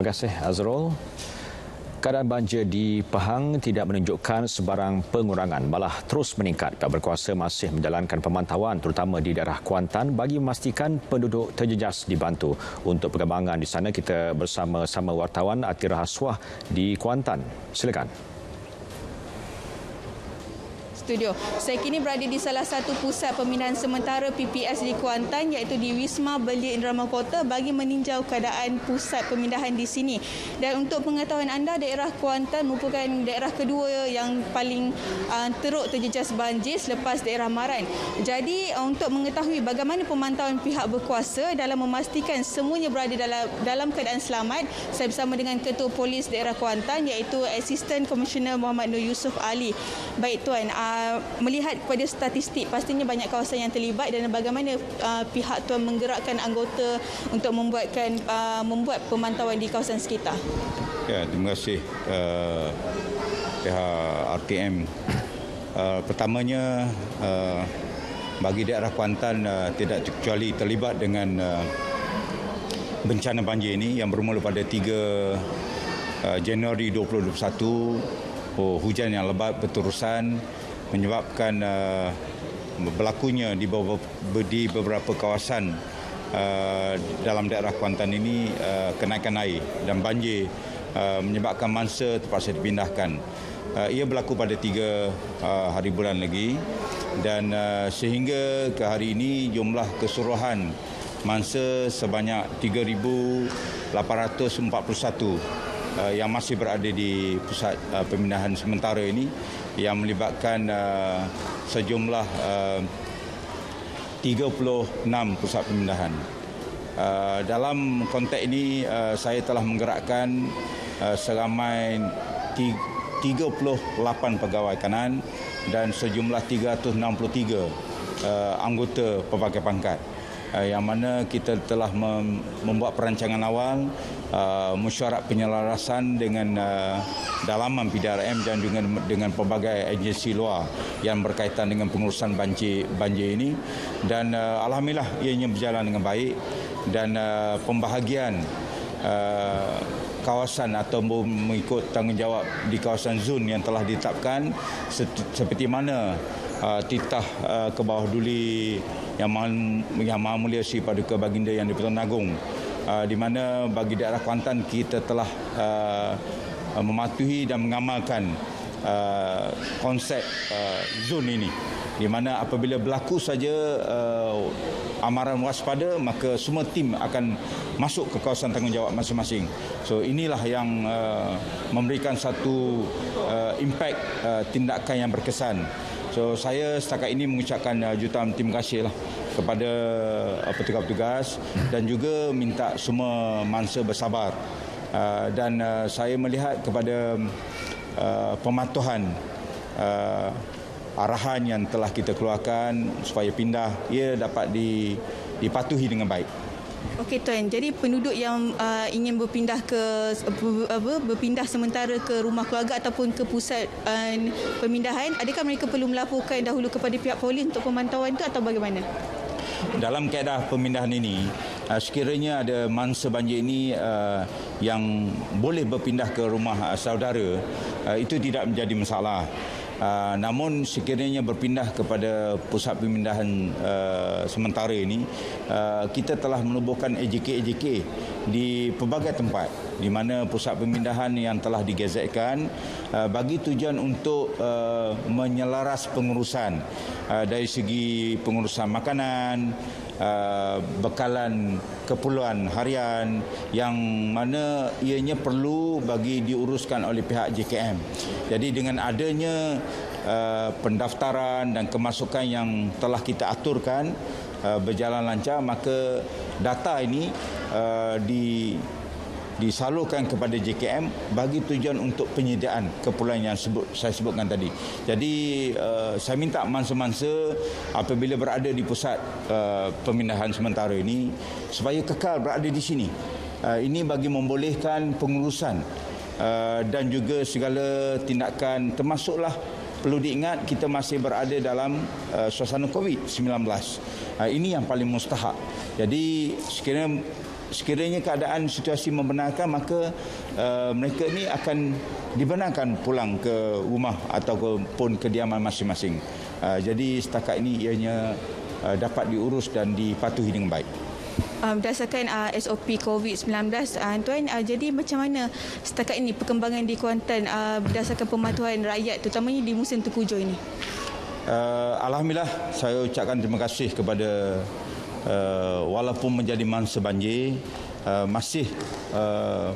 Terima kasih Azrul. Keadaan banjir di Pahang tidak menunjukkan sebarang pengurangan, malah terus meningkat. Pihak berkuasa masih menjalankan pemantauan terutama di daerah Kuantan bagi memastikan penduduk terjejas dibantu. Untuk perkembangan di sana, kita bersama-sama wartawan Atira Haswah di Kuantan. Silakan. Studio. Saya kini berada di salah satu pusat pemindahan sementara PPS di Kuantan, iaitu di Wisma Belia Indrama Kota, bagi meninjau keadaan pusat pemindahan di sini. Dan untuk pengetahuan anda, daerah Kuantan merupakan daerah kedua yang paling teruk terjejas banjir selepas daerah Maran. Jadi untuk mengetahui bagaimana pemantauan pihak berkuasa dalam memastikan semuanya berada dalam keadaan selamat, saya bersama dengan Ketua Polis Daerah Kuantan, iaitu Asisten Komisioner Muhammad Nur Yusof Ali. Baik Tuan, melihat kepada statistik, pastinya banyak kawasan yang terlibat, dan bagaimana pihak tuan menggerakkan anggota untuk membuat pemantauan di kawasan sekitar? Ya, terima kasih pihak RTM. Pertamanya, bagi daerah Kuantan tidak kecuali terlibat dengan bencana banjir ini yang bermula pada 3 Januari 2021, hujan yang lebat berterusan menyebabkan berlakunya di beberapa kawasan dalam daerah Kuantan ini kenaikan air dan banjir menyebabkan mangsa terpaksa dipindahkan. Ia berlaku pada 3 hari bulan lagi, dan sehingga ke hari ini jumlah keseluruhan mangsa sebanyak 3,841 yang masih berada di pusat pemindahan sementara ini, yang melibatkan sejumlah 36 pusat pemindahan. Dalam konteks ini, saya telah menggerakkan seramai 38 pegawai kanan dan sejumlah 363 anggota pelbagai pangkat, yang mana kita telah membuat perancangan awal, mesyuarat penyelarasan dengan dalaman PDRM dan juga dengan pelbagai agensi luar yang berkaitan dengan pengurusan banjir ini, dan alhamdulillah ianya berjalan dengan baik, dan pembahagian kawasan atau mengikut tanggungjawab di kawasan zon yang telah ditetapkan, seperti mana titah ke bawah duli yang Maha Mulia Sri Paduka Baginda Yang di-Pertuan Agong, di mana bagi daerah Kuantan kita telah mematuhi dan mengamalkan konsep zon ini, di mana apabila berlaku saja amaran waspada, maka semua tim akan masuk ke kawasan tanggungjawab masing-masing. So inilah yang memberikan satu impak tindakan yang berkesan. So saya setakat ini mengucapkan jutaan terima kasih kepada petugas-petugas, dan juga minta semua mangsa bersabar, dan saya melihat kepada pematuhan arahan yang telah kita keluarkan supaya pindah, ia dapat dipatuhi dengan baik. Okey Tuan, jadi penduduk yang ingin berpindah sementara ke rumah keluarga ataupun ke pusat pemindahan, adakah mereka perlu melaporkan dahulu kepada pihak polis untuk pemantauan itu atau bagaimana? Dalam kaedah pemindahan ini, sekiranya ada mangsa banjir ini yang boleh berpindah ke rumah saudara, itu tidak menjadi masalah. Namun sekiranya berpindah kepada pusat pemindahan sementara ini, kita telah menubuhkan AJK di pelbagai tempat, di mana pusat pemindahan yang telah digazetkan bagi tujuan untuk menyelaras pengurusan dari segi pengurusan makanan, bekalan keperluan harian yang mana ianya perlu bagi diuruskan oleh pihak JKM. Jadi dengan adanya pendaftaran dan kemasukan yang telah kita aturkan berjalan lancar, maka data ini disalurkan kepada JKM bagi tujuan untuk penyediaan keperluan yang saya sebutkan tadi. Jadi saya minta mangsa-mangsa apabila berada di pusat pemindahan sementara ini supaya kekal berada di sini. Ini bagi membolehkan pengurusan dan juga segala tindakan, termasuklah perlu diingat kita masih berada dalam suasana COVID-19. Ini yang paling mustahak. Jadi sekiranya sekiranya keadaan situasi membenarkan, maka mereka ini akan dibenarkan pulang ke rumah ataupun kediaman masing-masing. Jadi setakat ini ianya dapat diurus dan dipatuhi dengan baik. Berdasarkan SOP COVID-19, Tuan, jadi macam mana setakat ini perkembangan di Kuantan berdasarkan pematuhan rakyat, terutamanya di musim tengkujuh ini? Alhamdulillah, saya ucapkan terima kasih kepada walaupun menjadi mangsa banjir, masih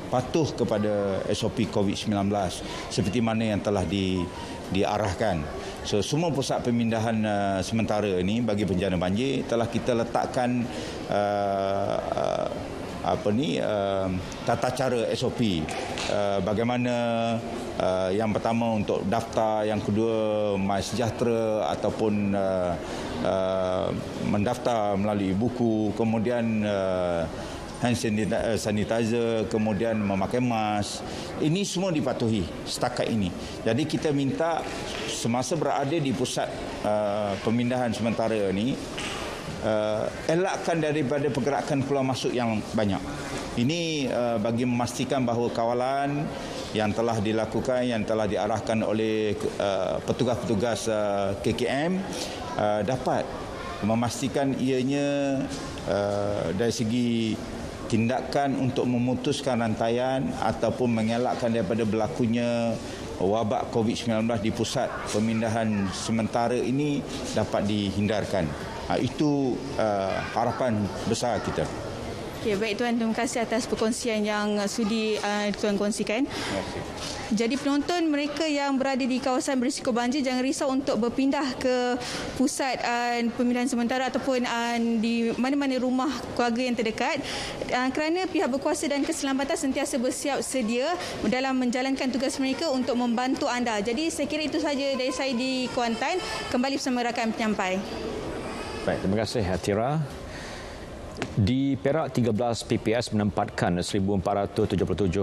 patuh kepada SOP COVID-19 seperti mana yang telah diarahkan. So, semua pusat pemindahan sementara ini bagi bencana banjir telah kita letakkan tata cara SOP. Bagaimana yang pertama untuk daftar, yang kedua MySejahtera ataupun mendaftar melalui buku, kemudian hand sanitizer, kemudian memakai mask. Ini semua dipatuhi setakat ini. Jadi kita minta semasa berada di pusat pemindahan sementara ini, elakkan daripada pergerakan keluar masuk yang banyak. Ini bagi memastikan bahawa kawalan yang telah dilakukan, yang telah diarahkan oleh petugas-petugas KKM dapat memastikan ianya dari segi tindakan untuk memutuskan rantaian ataupun mengelakkan daripada berlakunya wabak COVID-19 di pusat pemindahan sementara ini dapat dihindarkan. Itu harapan besar kita. Okay, baik Tuan, terima kasih atas perkongsian yang sudi Tuan kongsikan. Jadi penonton, mereka yang berada di kawasan berisiko banjir jangan risau untuk berpindah ke pusat pemindahan sementara ataupun di mana-mana rumah keluarga yang terdekat, kerana pihak berkuasa dan keselamatan sentiasa bersiap sedia dalam menjalankan tugas mereka untuk membantu anda. Jadi saya kira itu sahaja dari saya di Kuantan. Kembali bersama rakan penyampai. Baik, terima kasih Atira. Di Perak, 13 PPS menempatkan 1,477